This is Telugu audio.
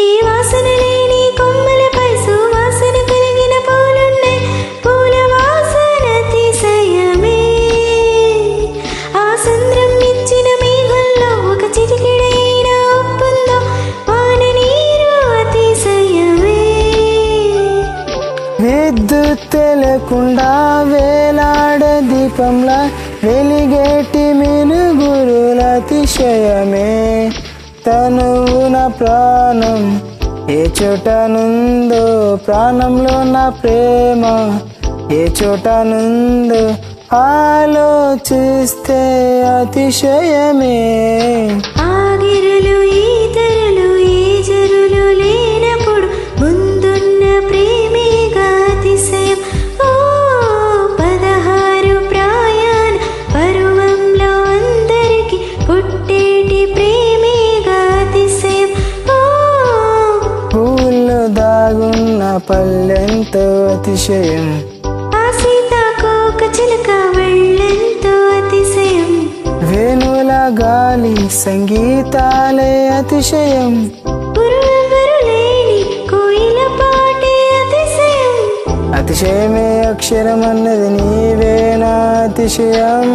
ఏ వాసన లేని కొమ్మలపై సువాసన కలిగిన పూలున్నాయి. పూల వాసన అతిశయమే. ఆ సంద్రం ఇచ్చిన మేఘంలో ఒక చిటికెడైన ఉప్పుందో. వాన నీరు అతిశయమే. విద్యుత్ లేకుండా వేలాడే దీపంలా వెలిగేటి మినుగురుల అతిశయమే. తనువు నా ప్రాణం ఏ చోట నుందో, ప్రాణంలో నా ప్రేమ ఏ చోట నుందో, ఆలోచిస్తే అతిశయమే. ఆగిరులు ఈతరులు ఏ జరులు లేనప్పుడు ముందున్న ప్రేమేగా అతిశయం. ఓ 16 ప్రాయాన పరువంలో అందరికి పుట్టేటి ప్రేమేగా అతిశయం. ఓ పూల్లో దాగున్న పల్లెంతో అతిశయం. ఆ సీతాకోక చిలుక వెళ్ళెంతో అతిశయం. వేణువుల గాలి సంగీతాలే అతిశయం. గురువెవ్వరు లేని కోయిల పాటే అతిశయం. అతిశయమే అక్షరం అన్నది నీవేనా అతిశయం.